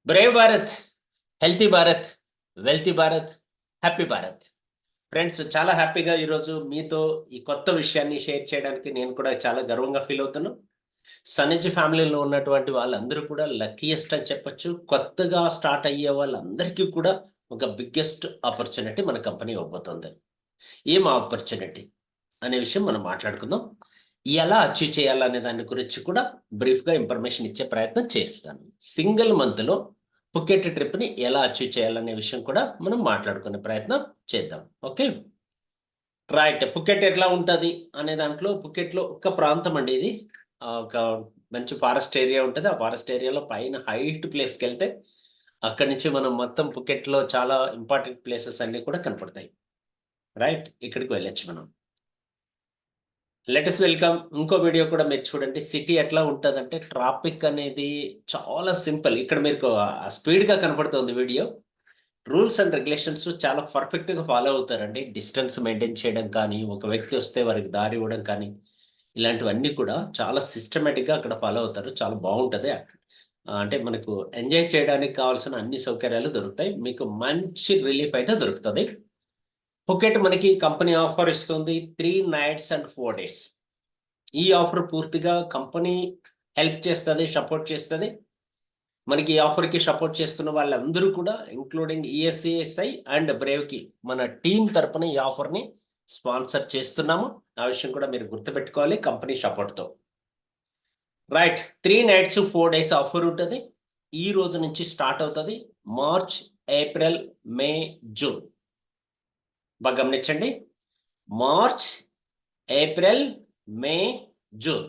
Brave Bharat, healthy Bharat, wealthy Bharat, happy Bharat. Friends, చాలా హ్యాపీగా ఈరోజు మీతో ఈ కొత్త విషయాన్ని షేర్ చేయడానికి నేను కూడా చాలా గర్వంగా ఫీల్ అవుతున్నాను. సనిజ్ ఫ్యామిలీలో ఉన్నటువంటి వాళ్ళందరూ కూడా లక్కీయెస్ట్ అని చెప్పొచ్చు. కొత్తగా స్టార్ట్ అయ్యే వాళ్ళందరికీ కూడా ఒక బిగ్గెస్ట్ ఆపర్చునిటీ మన కంపెనీ ఇవ్వబోతుంది. ఏం ఆపర్చునిటీ అనే విషయం మనం మాట్లాడుకుందాం. ఎలా అచీవ్ చేయాలనే దాని గురించి కూడా బ్రీఫ్గా ఇన్ఫర్మేషన్ ఇచ్చే ప్రయత్నం చేస్తాను. సింగిల్ మంత్లో పుకెట్ ట్రిప్ని ఎలా అచీవ్ చేయాలనే విషయం కూడా మనం మాట్లాడుకునే ప్రయత్నం చేద్దాం. Okay, right. పుకెట్ ఎట్లా ఉంటుంది అనే దాంట్లో, పుకెట్లో ఒక ప్రాంతం అండి ఇది. ఒక మంచి ఫారెస్ట్ ఏరియా ఉంటుంది. ఆ ఫారెస్ట్ ఏరియాలో పైన హైట్ ప్లేస్కి వెళ్తే అక్కడి నుంచి మనం మొత్తం పుకెట్లో చాలా ఇంపార్టెంట్ ప్లేసెస్ అన్నీ కూడా కనపడతాయి. రైట్, ఇక్కడికి వెళ్ళొచ్చు మనం. Let's welcome. ఇంకో వీడియో కూడా మీరు చూడండి. సిటీ ఎట్లా ఉంటుందంటే, ట్రాఫిక్ అనేది చాలా సింపుల్. ఇక్కడ మీకు స్పీడ్గా కనపడుతుంది వీడియో. రూల్స్ అండ్ రెగ్యులేషన్స్ చాలా పర్ఫెక్ట్గా ఫాలో అవుతారండి. డిస్టెన్స్ మెయింటైన్ చేయడం కానీ, ఒక వ్యక్తి వస్తే వారికి దారి ఇవ్వడం కానీ, ఇలాంటివన్నీ కూడా చాలా సిస్టమేటిక్గా అక్కడ ఫాలో అవుతారు. చాలా బాగుంటుంది. అంటే మనకు ఎంజాయ్ చేయడానికి కావాల్సిన అన్ని సౌకర్యాలు దొరుకుతాయి. మీకు మంచి రిలీఫ్ అయితే దొరుకుతుంది. పుకెట్ మనకి కంపెనీ ఆఫర్ ఇస్తుంది 3 నైట్స్ అండ్ 4 డేస్. ఈ ఆఫర్ పూర్తిగా కంపెనీ హెల్ప్ చేస్తుంది, సపోర్ట్ చేస్తుంది. మనకి ఈ ఆఫర్కి సపోర్ట్ చేస్తున్న వాళ్ళందరూ కూడా, ఇంక్లూడింగ్ ఈఎస్సిఎస్ఐ అండ్ బ్రేవ్కి, మన టీం తరపున ఈ ఆఫర్ని స్పాన్సర్ చేస్తున్నాము. ఆ విషయం కూడా మీరు గుర్తుపెట్టుకోవాలి కంపెనీ సపోర్ట్తో. రైట్, 3 నైట్స్ 4 డేస్ ఆఫర్ ఉంటుంది. ఈ రోజు నుంచి స్టార్ట్ అవుతుంది. March, April, May, June. బాగా గమనించండి. మార్చ్, ఏప్రిల్, మే, జూన్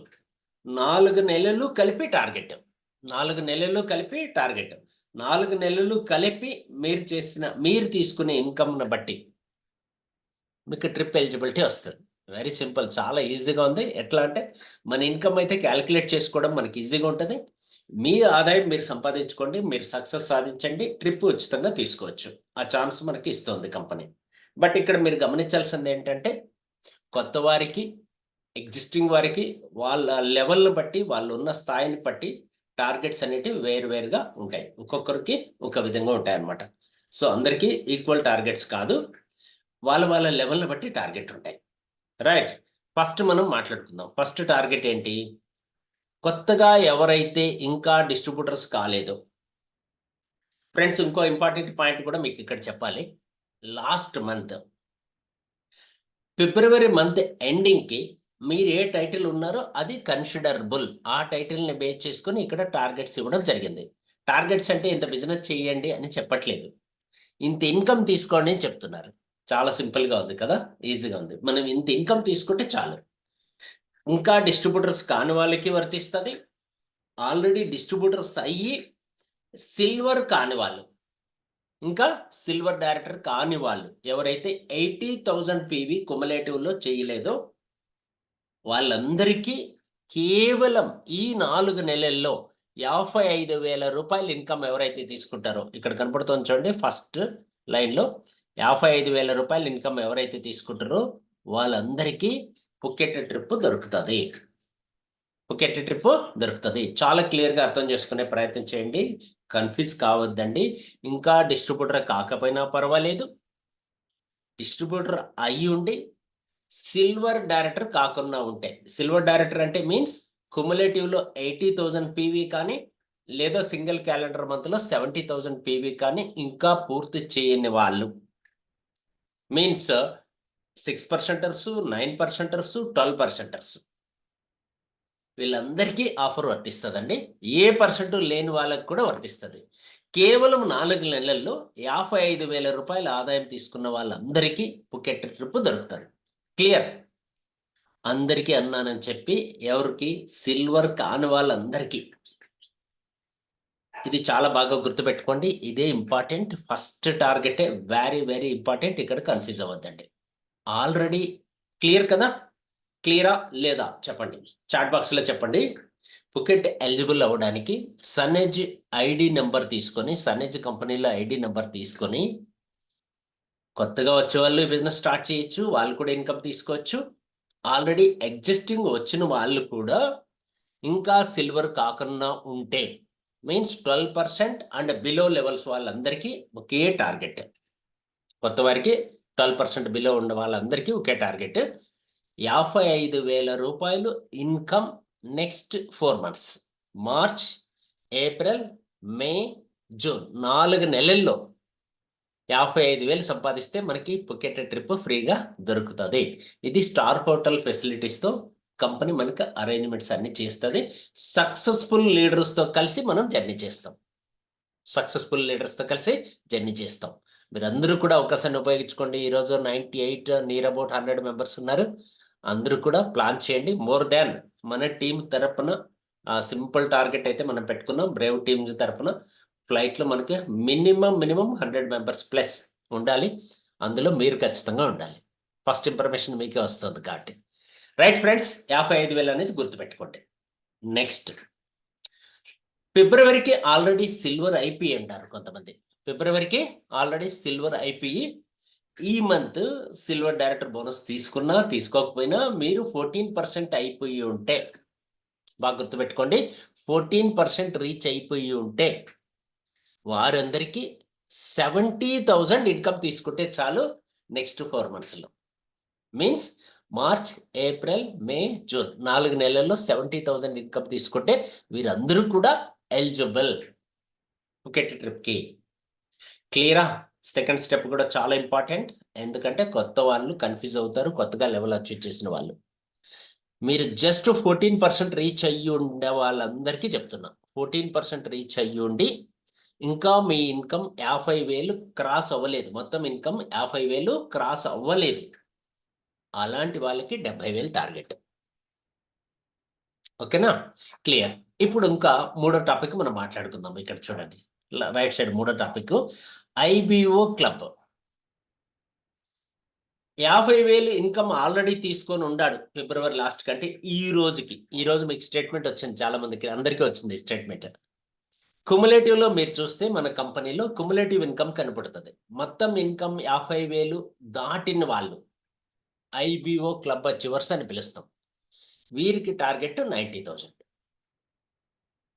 4 నెలలు కలిపి టార్గెట్. 4 నెలలు కలిపి టార్గెట్. 4 నెలలు కలిపి మీరు తీసుకునే ఇన్కమ్ను బట్టి మీకు ట్రిప్ ఎలిజిబిలిటీ వస్తుంది. వెరీ సింపుల్, చాలా ఈజీగా ఉంది. ఎట్లా అంటే, మన ఇన్కమ్ అయితే క్యాలిక్యులేట్ చేసుకోవడం మనకి ఈజీగా ఉంటుంది. మీ ఆదాయం మీరు సంపాదించుకోండి, మీరు సక్సెస్ సాధించండి, ట్రిప్ ఉచితంగా తీసుకోవచ్చు. ఆ ఛాన్స్ మనకి ఇస్తుంది కంపెనీ. బట్ ఇక్కడ మీరు గమనించాల్సింది ఏంటంటే, కొత్త వారికి, ఎగ్జిస్టింగ్ వారికి, వాళ్ళ లెవెల్ని బట్టి, వాళ్ళు ఉన్న స్థాయిని బట్టి టార్గెట్స్ అనేటివి వేరువేరుగా ఉంటాయి. ఒక్కొక్కరికి ఒక విధంగా ఉంటాయి అన్నమాట. సో అందరికీ ఈక్వల్ టార్గెట్స్ కాదు, వాళ్ళ వాళ్ళ లెవెల్ని బట్టి టార్గెట్ ఉంటాయి. రైట్, ఫస్ట్ మనం మాట్లాడుకుందాం. ఫస్ట్ టార్గెట్ ఏంటి? కొత్తగా ఎవరైతే ఇంకా డిస్ట్రిబ్యూటర్స్ కాలేదో, ఫ్రెండ్స్ ఇంకో ఇంపార్టెంట్ పాయింట్ కూడా మీకు ఇక్కడ చెప్పాలి. లాస్ట్ మంత్ ఫిబ్రవరి మంత్ ఎండింగ్కి మీరు ఏ టైటిల్ ఉన్నారో అది కన్సిడరబుల్. ఆ టైటిల్ని బేస్ చేసుకొని ఇక్కడ టార్గెట్స్ ఇవ్వడం జరిగింది. టార్గెట్స్ అంటే ఇంత బిజినెస్ చేయండి అని చెప్పట్లేదు, ఇంత ఇన్కమ్ తీసుకోండి అని చెప్తున్నారు. చాలా సింపుల్గా ఉంది కదా, ఈజీగా ఉంది. మనం ఇంత ఇన్కమ్ తీసుకుంటే చాలు. ఇంకా డిస్ట్రిబ్యూటర్స్ కాని వాళ్ళకి వర్తిస్తుంది. ఆల్రెడీ డిస్ట్రిబ్యూటర్స్ అయ్యి సిల్వర్ కాని వాళ్ళు, ఇంకా సిల్వర్ డైరెక్టర్ కాని వాళ్ళు, ఎవరైతే 80,000 పీవీ కుములేటివ్లో చేయలేదో వాళ్ళందరికీ కేవలం ఈ 4 నెలల్లో 55,000 రూపాయలు ఇన్కమ్ ఎవరైతే తీసుకుంటారో, ఇక్కడ కనపడుతుంది చూడండి ఫస్ట్ లైన్లో, 55,000 రూపాయలు ఇన్కమ్ ఎవరైతే తీసుకుంటారో వాళ్ళందరికీ పుకెట్ ట్రిప్ దొరుకుతుంది. పుకెట్ ట్రిప్ దొరుకుతుంది. చాలా క్లియర్గా అర్థం చేసుకునే ప్రయత్నం చేయండి, కన్ఫ్యూజ్ కావద్దండి. ఇంకా డిస్ట్రిబ్యూటర్ కాకపోయినా పర్వాలేదు, డిస్ట్రిబ్యూటర్ అయి ఉండి సిల్వర్ డైరెక్టర్ కాకుండా ఉంటే, సిల్వర్ డైరెక్టర్ అంటే మీన్స్ కుములేటివ్లో 80,000 పీవీ కానీ, లేదా సింగిల్ క్యాలెండర్ మంత్లో 70,000 పీవీ కానీ ఇంకా పూర్తి చేయని వాళ్ళు, మీన్స్ 6%, 9%, 12%, వీళ్ళందరికీ ఆఫర్ వర్తిస్తుందండి. ఏ పర్సెంట్ లేని వాళ్ళకి కూడా వర్తిస్తుంది. కేవలం 4 నెలల్లో 55,000 రూపాయల ఆదాయం తీసుకున్న వాళ్ళందరికీ పుకెట్ ట్రిప్ దొరుకుతుంది. క్లియర్? అందరికీ అన్నానని చెప్పి, ఎవరికి? సిల్వర్ కాని వాళ్ళందరికీ. ఇది చాలా బాగా గుర్తుపెట్టుకోండి. ఇదే ఇంపార్టెంట్. ఫస్ట్ టార్గెటే వెరీ వెరీ ఇంపార్టెంట్. ఇక్కడ కన్ఫ్యూజ్ అవ్వద్దండి. ఆల్రెడీ క్లియర్ కదా? క్లియరా లేదా చెప్పండి, చాట్ బాక్స్లో చెప్పండి. పుకెట్ ఎలిజిబుల్ అవ్వడానికి సన్ఎడ్జ్ ఐడి నెంబర్ తీసుకొని, సన్ఎడ్జ్ కంపెనీలో ఐడి నెంబర్ తీసుకొని, కొత్తగా వచ్చే వాళ్ళు బిజినెస్ స్టార్ట్ చేయొచ్చు, వాళ్ళు కూడా ఇన్కమ్ తీసుకోవచ్చు. ఆల్రెడీ ఎగ్జిస్టింగ్ వచ్చిన వాళ్ళు కూడా ఇంకా సిల్వర్ కాకుండా ఉంటే, మీన్స్ 12% అండ్ బిలో లెవెల్స్ వాళ్ళందరికీ ఒకే టార్గెట్. కొత్త వారికి 12% బిలో ఉన్న వాళ్ళందరికీ ఒకే టార్గెట్. 55,000 రూపాయలు income next 4 months. March, April, May, June 4 నెలల్లో 55,000 సంపాదిస్తే మనకి పుకెట్ ట్రిప్ ఫ్రీగా దొరుకుతుంది. ఇది స్టార్ హోటల్ ఫెసిలిటీస్తో కంపెనీ మనకి అరేంజ్మెంట్స్ అన్ని చేస్తుంది. సక్సెస్ఫుల్ లీడర్స్తో కలిసి మనం జర్నీ చేస్తాం. సక్సెస్ఫుల్ లీడర్స్తో కలిసి జర్నీ చేస్తాం. మీరందరూ కూడా అవకాశాన్ని ఉపయోగించుకోండి. ఈరోజు 98 నియర్ అబౌట్ 100 మెంబర్స్ ఉన్నారు. అందరూ కూడా ప్లాన్ చేయండి. మోర్ దాన్ మన టీం తరపున సింపుల్ టార్గెట్ అయితే మనం పెట్టుకున్నాం. బ్రేవ్ టీమ్స్ తరపున ఫ్లైట్లో మనకి మినిమం 100 మెంబర్స్ ప్లస్ ఉండాలి. అందులో మీరు ఖచ్చితంగా ఉండాలి. ఫస్ట్ ఇన్ఫర్మేషన్ మీకే వస్తుంది కాబట్టి. రైట్ ఫ్రెండ్స్, 55,000 అనేది గుర్తుపెట్టుకోండి. నెక్స్ట్, ఫిబ్రవరికి ఆల్రెడీ సిల్వర్ అయిపోయి అంటారు కొంతమంది. ఫిబ్రవరికి ఆల్రెడీ సిల్వర్ అయిపోయి ఈ మంత్ సిల్వర్ డైరెక్టర్ బోనస్ తీసుకున్నా తీసుకోకపోయినా మీరు 14% అయిపోయి ఉంటే, బాగా గుర్తుపెట్టుకోండి, 14% రీచ్ అయిపోయి ఉంటే వారందరికీ 70,000 ఇన్కమ్ తీసుకుంటే చాలు నెక్స్ట్ 4 మంత్స్లో. Means March, April, May, June 4 నెలల్లో 70,000 ఇన్కమ్ తీసుకుంటే వీరందరూ కూడా ఎలిజిబుల్ పుకెట్ ట్రిప్కి. క్లియరా? సెకండ్ స్టెప్ కూడా చాలా ఇంపార్టెంట్. ఎందుకంటే కొత్త వాళ్ళు కన్ఫ్యూజ్ అవుతారు, కొత్తగా లెవెల్ అచీవ్ చేసిన వాళ్ళు. మీరు జస్ట్ 14% రీచ్ అయ్యి ఉండే వాళ్ళందరికీ చెప్తున్నా, 14% రీచ్ అయ్యి ఉండి ఇంకా మీ ఇన్కమ్ 50,000 క్రాస్ అవ్వలేదు, మొత్తం ఇన్కమ్ 50,000 క్రాస్ అవ్వలేదు, అలాంటి వాళ్ళకి 70,000 టార్గెట్. ఓకేనా? క్లియర్. ఇప్పుడు ఇంకా మూడో టాపిక్ మనం మాట్లాడుకుందాం. ఇక్కడ చూడండి, రైట్ సైడ్ మూడో topic IBO club. 50,000 income already తీసుకొని ఉన్నాడు ఫిబ్రవరి లాస్ట్ కంటే ఈ రోజు మీకు స్టేట్మెంట్ వచ్చింది. చాలా మందికి, అందరికీ వచ్చింది స్టేట్మెంట్. కుములేటివ్లో మీరు చూస్తే మన కంపెనీలో కుములేటివ్ ఇన్కమ్ కనపడుతుంది. మొత్తం ఇన్కమ్ 50,000 దాటిన వాళ్ళు ఐబిఓ క్లబ్ అచీవర్స్ అని పిలుస్తాం. వీరికి టార్గెట్ 90,000.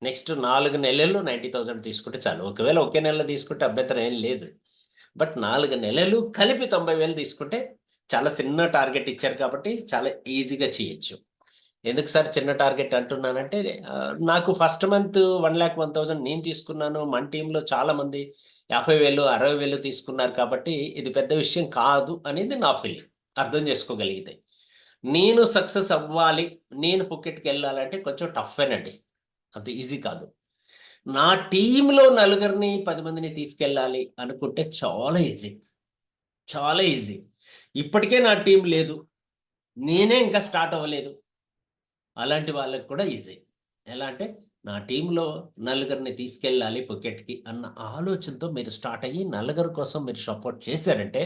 నెక్స్ట్ 4 నెలల్లో 90,000 తీసుకుంటే చాలు. ఒకవేళ ఒకే నెలలో తీసుకుంటే అభ్యంతరం ఏం లేదు. బట్ 4 నెలలు కలిపి 90,000 తీసుకుంటే చాలా చిన్న టార్గెట్ ఇచ్చారు కాబట్టి చాలా ఈజీగా చేయొచ్చు. ఎందుకు సార్ చిన్న టార్గెట్ అంటున్నానంటే, నాకు ఫస్ట్ మంత్ 1,01,000 నేను తీసుకున్నాను. మన టీంలో చాలా మంది 50,000, 60,000 తీసుకున్నారు కాబట్టి ఇది పెద్ద విషయం కాదు అనేది నా ఫీలింగ్. అర్థం చేసుకోగలిగితే నేను సక్సెస్ అవ్వాలి, నేను పుకెట్కి వెళ్ళాలంటే కొంచెం టఫేనండి, అంత ఈజీ కాదు. నా టీంలో నలుగురిని 10 మందిని తీసుకెళ్ళాలి అనుకుంటే చాలా ఈజీ, చాలా ఈజీ. ఇప్పటికే నా టీం లేదు, నేనే ఇంకా స్టార్ట్ అవ్వలేదు, అలాంటి వాళ్ళకి కూడా ఈజీ. ఎలా అంటే నా టీంలో నలుగురిని తీసుకెళ్ళాలి పుకెట్కి అన్న ఆలోచనతో మీరు స్టార్ట్ అయ్యి నలుగురు కోసం మీరు సపోర్ట్ చేశారంటే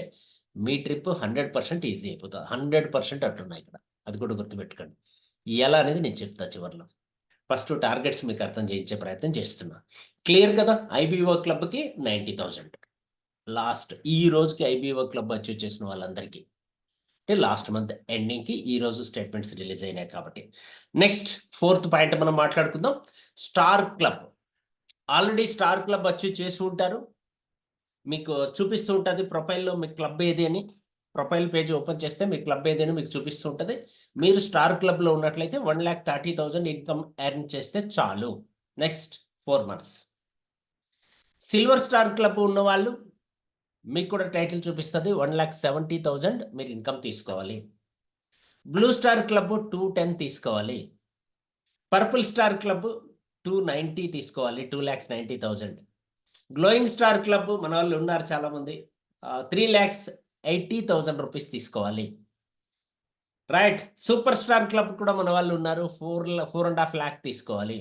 మీ ట్రిప్ 100% ఈజీ అయిపోతుంది. 100% అంటున్నా ఇక్కడ, అది కూడా గుర్తుపెట్టుకోండి. ఎలా అనేది నేను చెప్తా చివరిలో. ఫస్ట్ టార్గెట్స్ మీకు అర్థం చేయించే ప్రయత్నం చేస్తున్నా. క్లియర్ కదా? ఐబిఓ క్లబ్కి 90,000 లాస్ట్ ఈ రోజుకి ఐబిఓ క్లబ్ అచీవ్ చేసిన వాళ్ళందరికీ, అంటే లాస్ట్ మంత్ ఎండింగ్కి ఈరోజు స్టేట్మెంట్స్ రిలీజ్ అయినాయి కాబట్టి. నెక్స్ట్ ఫోర్త్ పాయింట్ మనం మాట్లాడుకుందాం. Star club. Already star club achieve చేసి ఉంటారు, మీకు చూపిస్తూ ఉంటుంది ప్రొఫైల్లో మీ క్లబ్ ఏది అని. ప్రొఫైల్ పేజ్ ఓపెన్ చేస్తే మీ క్లబ్ ఏది అని మీకు చూపిస్తూ ఉంటుంది. మీరు స్టార్ క్లబ్లో ఉన్నట్లయితే 1,30,000 ఇన్కమ్ ఎర్న్ చేస్తే చాలు next 4 months. Silver star club ఉన్న వాళ్ళు మీకు కూడా టైటిల్ చూపిస్తుంది, 1,70,000 మీరు ఇన్కమ్ తీసుకోవాలి. బ్లూ స్టార్ క్లబ్ 210 తీసుకోవాలి. పర్పుల్ స్టార్ క్లబ్ 290 తీసుకోవాలి, 2,90,000. గ్లోయింగ్ స్టార్ క్లబ్ మన వాళ్ళు ఉన్నారు చాలామంది, 3,80,000 రూపీస్ తీసుకోవాలి. రైట్. సూపర్ స్టార్ క్లబ్ కూడా మన వాళ్ళు ఉన్నారు, 4.5 lakh తీసుకోవాలి.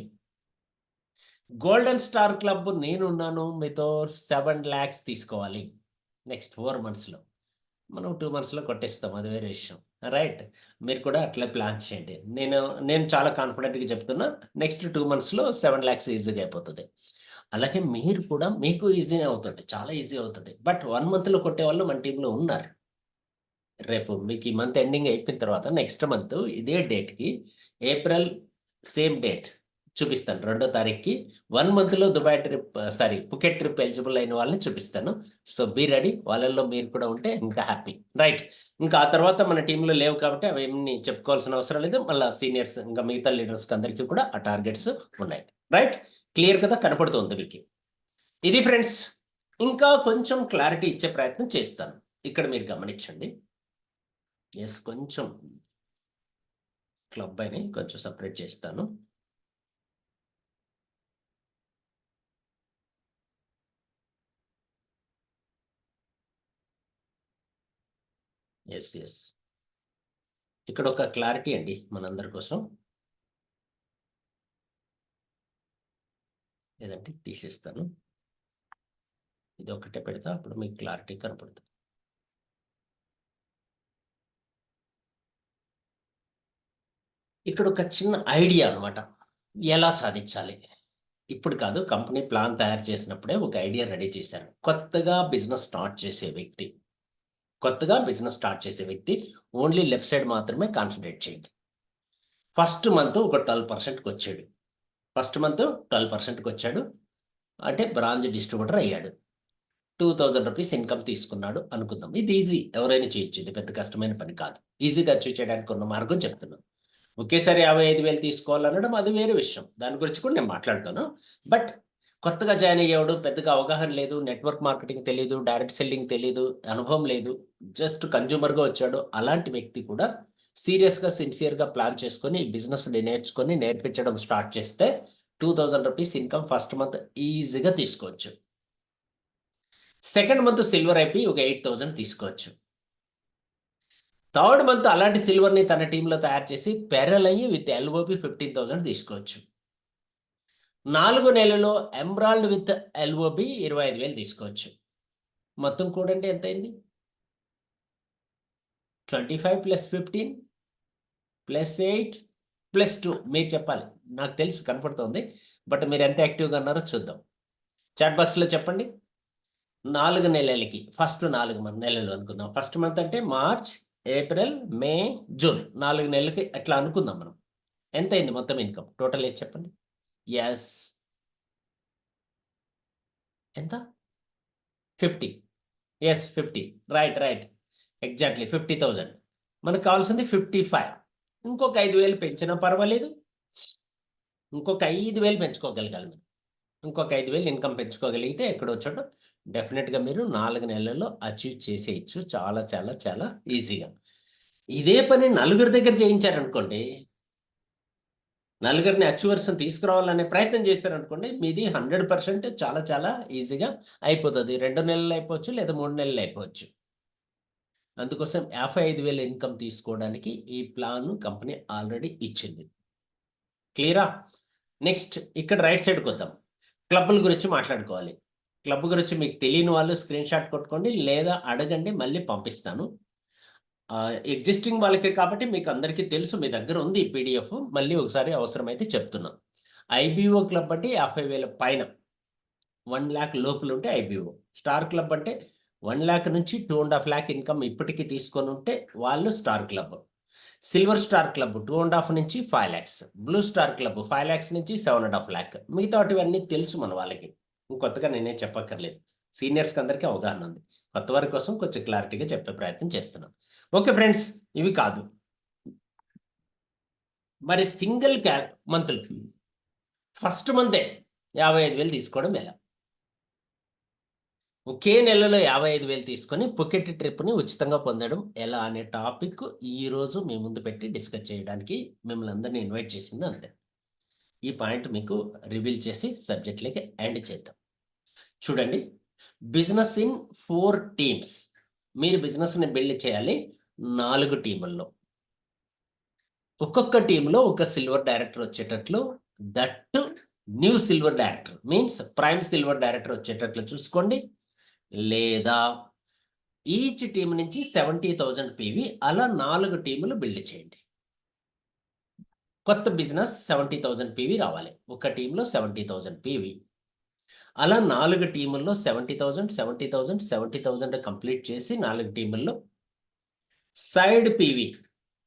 గోల్డెన్ స్టార్ క్లబ్ నేను ఉన్నాను, మీతో 7 lakhs తీసుకోవాలి నెక్స్ట్ 4 మంత్స్లో. మనం 2 మంత్స్లో కొట్టేస్తాం, అది వేరే విషయం. రైట్. మీరు కూడా అట్లా ప్లాన్ చేయండి. నేను చాలా కాన్ఫిడెంట్గా చెప్తున్నా, నెక్స్ట్ 2 మంత్స్లో 7 lakhs ఈజీగా అయిపోతుంది. అలాగే మీరు కూడా, మీకు ఈజీనే అవుతుంది, చాలా ఈజీ అవుతుంది. బట్ 1 మంత్లో కొట్టే వాళ్ళు మన టీంలో ఉన్నారు. రేపు మీకు ఈ మంత్ ఎండింగ్ అయిపోయిన తర్వాత నెక్స్ట్ మంత్ ఇదే డేట్కి, ఏప్రిల్ సేమ్ డేట్ చూపిస్తాను 2వ తారీఖుకి 1 మంత్లో Dubai trip, sorry Phuket trip eligible అయిన వాళ్ళని చూపిస్తాను. So be ready. వాళ్ళల్లో మీరు కూడా ఉంటే ఇంకా హ్యాపీ. రైట్. ఇంకా ఆ తర్వాత మన టీంలో లేవు కాబట్టి అవేమీ చెప్పుకోవాల్సిన అవసరం లేదు. మళ్ళీ సీనియర్స్ ఇంకా మిగతా లీడర్స్కి అందరికీ కూడా ఆ టార్గెట్స్ ఉన్నాయి. రైట్. క్లియర్ కదా, కనపడుతుంది మీకు. ఇది ఫ్రెండ్స్. ఇంకా కొంచెం క్లారిటీ ఇచ్చే ప్రయత్నం చేస్తాను. ఇక్కడ మీరు గమనించండి. ఎస్, కొంచెం క్లబ్ అని కొంచెం సపరేట్ చేస్తాను. ఎస్ ఇక్కడ ఒక క్లారిటీ అండి మనందరి కోసం. లేదంటే తీసేస్తాను. ఇది ఒకటే పెడతా, అప్పుడు మీకు క్లారిటీ కనపడుతుంది. ఇక్కడ ఒక చిన్న ఐడియా అనమాట, ఎలా సాధించాలి. ఇప్పుడు కాదు, కంపెనీ ప్లాన్ తయారు చేసినప్పుడే ఒక ఐడియా రెడీ చేశాను. కొత్తగా బిజినెస్ స్టార్ట్ చేసే వ్యక్తి ఓన్లీ లెఫ్ట్ సైడ్ మాత్రమే కాన్సన్ట్రేట్ చేయండి. ఫస్ట్ మంత్ ఒక 12%కి వచ్చాడు. అంటే బ్రాంచ్ డిస్ట్రిబ్యూటర్ అయ్యాడు. 2000 రూపీస్ ఇన్కమ్ తీసుకున్నాడు అనుకుందాం. ఇది ఈజీ, ఎవరైనా చేయొచ్చు. ఇది పెద్ద కష్టమైన పని కాదు. ఈజీగా అచీవ్ చేయడానికి ఉన్న మార్గం చెప్తున్నాను. ఒకేసారి 55,000 తీసుకోవాలనడం అది వేరే విషయం. దాని గురించి కూడా నేను మాట్లాడతాను. బట్ కొత్తగా జాయిన్ అయ్యేవాడు, పెద్దగా అవగాహన లేదు, నెట్వర్క్ మార్కెటింగ్ తెలీదు, డైరెక్ట్ సెల్లింగ్ తెలీదు, అనుభవం లేదు, జస్ట్ కన్జ్యూమర్‌గా వచ్చాడు. అలాంటి వ్యక్తి కూడా సీరియస్‌గా, సిన్సియర్‌గా ప్లాన్ చేసుకొని ఈ బిజినెస్‌ని నేర్చుకొని నేర్పించడం స్టార్ట్ చేస్తే 2000 రూపీస్ ఇన్కమ్ ఫస్ట్ మంత్ ఈజీగా తీసుకోవచ్చు. సెకండ్ మంత్ సిల్వర్ అయిపోయి ఒక 8,000 తీసుకోవచ్చు. థర్డ్ మంత్ అలాంటి సిల్వర్‌ని తన టీంలో తయారు చేసి పెరల్ అయ్యి విత్ ఎల్ఓపి 15,000 తీసుకోవచ్చు. 4 నెలల్లో ఎమరాల్డ్ విత్ ఎల్ఓపి 25,000 తీసుకోవచ్చు. మొత్తం కూడండి ఎంతైంది? 25 + 15 + 8 + 2. మీరు చెప్పాలి. నాకు తెలుసు కనపడుతోంది. బట్ మీరు ఎంత యాక్టివ్‌గా ఉన్నారో చూద్దాం. చాట్ బాక్స్‌లో చెప్పండి. 4 నెలలకి, ఫస్ట్ 4 నెలలు అనుకుందాం. ఫస్ట్ మంత్ అంటే మార్చ్, ఏప్రిల్, మే, జూన్. 4 నెలలకి అట్లా అనుకుందాం మనం. ఎంతయింది మొత్తం ఇన్కమ్? టోటల్ ఏది చెప్పండి? యెస్. ఎంత? 50. యెస్, 50. రైట్. ఎగ్జాక్ట్‌లీ 50,000. మనకు కావాల్సింది 55. ఇంకొక 5,000 పెంచినా పర్వాలేదు. ఇంకొక 5,000 పెంచుకోగలగాలి మీరు. ఇంకొక 5,000 ఇన్కమ్ పెంచుకోగలిగితే ఎక్కడో చోట డెఫినిట్‌గా మీరు 4 నెలల్లో అచీవ్ చేసేయొచ్చు. చాలా ఈజీగా. ఇదే పని నలుగురి దగ్గర చేయించారనుకోండి, నలుగురిని అచీవర్స్‌ని తీసుకురావాలనే ప్రయత్నం చేశారనుకోండి, మీది 100% చాలా ఈజీగా అయిపోతది. 2 నెలల్లో అయిపోవచ్చు, లేదా 3 నెలల్లో అయిపోవచ్చు. అందుకోసం 55,000 ఇన్కమ్ తీసుకోవడానికి ఈ ప్లాన్ కంపెనీ ఆల్రెడీ ఇచ్చింది. క్లియరా? నెక్స్ట్ ఇక్కడ రైట్ సైడ్‌కొద్దాం. క్లబ్బుల గురించి మాట్లాడుకోవాలి. క్లబ్ గురించి మీకు తెలియని వాళ్ళు స్క్రీన్‌షాట్ కొట్టుకోండి, లేదా అడగండి, మళ్ళీ పంపిస్తాను. ఎగ్జిస్టింగ్ వాళ్ళకే కాబట్టి మీకు అందరికీ తెలుసు, మీ దగ్గర ఉంది ఈ పీడిఎఫ్. మళ్ళీ ఒకసారి అవసరమైతే చెప్తున్నా. ఐబీఓ క్లబ్ అంటే 50,000 పైన, 1,00,000 లోపల ఉంటే ఐబీఓ. స్టార్ క్లబ్ అంటే 1,00,000 నుంచి 2,50,000 ఇన్కమ్ ఇప్పటికి తీసుకొని ఉంటే వాళ్ళు star club. Silver star club 2,50,000 నుంచి 5,00,000. బ్లూ స్టార్ క్లబ్ 5,00,000 నుంచి 7,50,000. మిగతాటివన్నీ తెలుసు మన వాళ్ళకి. కొత్తగా నేనేం చెప్పక్కర్లేదు. సీనియర్స్‌కి అందరికీ అవగాహన ఉంది. కొత్త వారి కోసం కొంచెం క్లారిటీగా చెప్పే ప్రయత్నం చేస్తున్నాను. ఓకే ఫ్రెండ్స్, ఇవి కాదు. మరి సింగిల్ మంత్‌లు ఫస్ట్ మంతే 55,000 తీసుకోవడం ఎలా? ఒకే నెలలో 55,000 తీసుకొని పుకెట్ ట్రిప్‌ని ఉచితంగా పొందడం ఎలా అనే టాపిక్ ఈరోజు మీ ముందు పెట్టి డిస్కస్ చేయడానికి మిమ్మల్ని అందరిని ఇన్వైట్ చేసింది అంతే. ఈ పాయింట్ మీకు రివీల్ చేసి సబ్జెక్ట్‌లోకి ఎండ్ చేద్దాం. చూడండి, బిజినెస్ ఇన్ 4 టీమ్స్. మీరు బిజినెస్‌ని బిల్డ్ చేయాలి 4 టీముల్లో. ఒక్కొక్క టీమ్‌లో ఒక సిల్వర్ డైరెక్టర్ వచ్చేటట్లు, that new silver director means prime silver director వచ్చేటట్లు చూసుకోండి. లేదా ఈచ్ టీమ్ నుంచి 70,000 పీవీ, అలా 4 టీములు బిల్డ్ చేయండి. కొత్త బిజినెస్ 70,000 పీవీ రావాలి. ఒక టీమ్‌లో 70,000 పీవీ. అలా 4 టీముల్లో 70,000 కంప్లీట్ చేసి 4 టీముల్లో సైడ్ పీవీ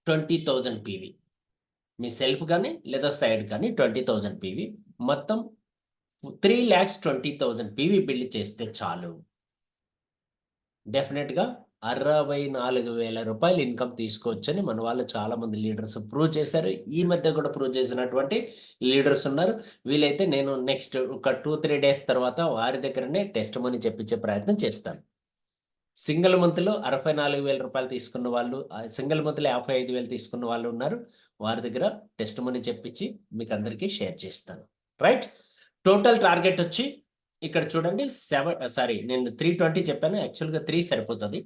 20,000 పీవీ. మీ సెల్ఫ్ కానీ లేదా సైడ్ కానీ 20,000 పీవీ మొత్తం 3,20,000 పీవీ బిల్డ్ చేస్తే చాలు. డెఫినిట్‌గా రూ. 64,000 ఇన్‌కమ్ తీసుకోవచ్చని మన వాళ్ళు చాలామంది లీడర్స్ ప్రూవ్ చేశారు. ఈ మధ్య కూడా ప్రూవ్ చేసినటువంటి లీడర్స్ ఉన్నారు. వీలైతే నేను నెక్స్ట్ ఒక 2, 3 డేస్ తర్వాత వారి దగ్గరనే టెస్టిమనీ చెప్పించే ప్రయత్నం చేస్తాను. సింగిల్ మంత్‌లో రూ. 64,000 తీసుకున్న వాళ్ళు, సింగిల్ మంత్‌లో 55,000 తీసుకున్న వాళ్ళు ఉన్నారు. వారి దగ్గర టెస్టిమనీ చెప్పించి మీకందరికీ షేర్ చేస్తాను. రైట్. టోటల్ టార్గెట్ వచ్చి ఇక్కడ చూడండి నేను 320 చెప్పాను. యాక్చువల్‌గా 3 సరిపోతది.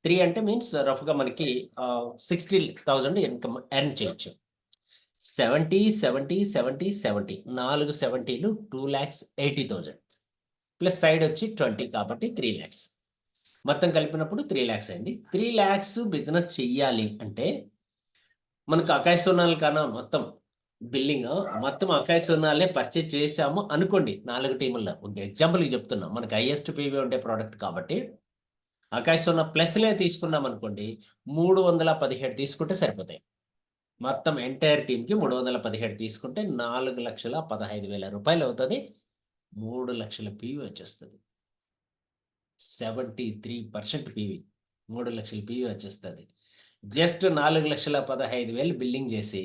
3 అంటే మీన్స్ రఫ్‌గా మనకి 60,000 ఇన్‌కమ్ ఎర్న్ చేయొచ్చు. 70, 70, 70, 70 4 70లు 2,80,000 ప్లస్ సైడ్ వచ్చి 20 కాబట్టి 3,00,000 మొత్తం కలిపినప్పుడు 3,00,000 అయింది. 3,00,000 బిజినెస్ చెయ్యాలి అంటే మనకు అకాయ్ సోనాల్ కన్నా మొత్తం బిల్లింగ్ మొత్తం అకాయ్ సోనాలే పర్చేజ్ చేశాము అనుకోండి 4 టీముల్లో. ఒక ఎగ్జాంపుల్‌కి చెప్తున్నా. మనకు హైయెస్ట్ పీవీ ఉండే ప్రొడక్ట్ కాబట్టి అకాయ్ సోనా ప్లస్‌లే తీసుకున్నామనుకోండి 317 తీసుకుంటే సరిపోతాయి. మొత్తం ఎంటైర్ టీమ్‌కి 317 తీసుకుంటే రూ. 4,15,000 అవుతది. 3,00,000 పీవీ వచ్చేస్తది. 73% పీవీ. 3,00,000 పీవీ వచ్చేస్తది. జస్ట్ 4,15,000 బిల్లింగ్ చేసి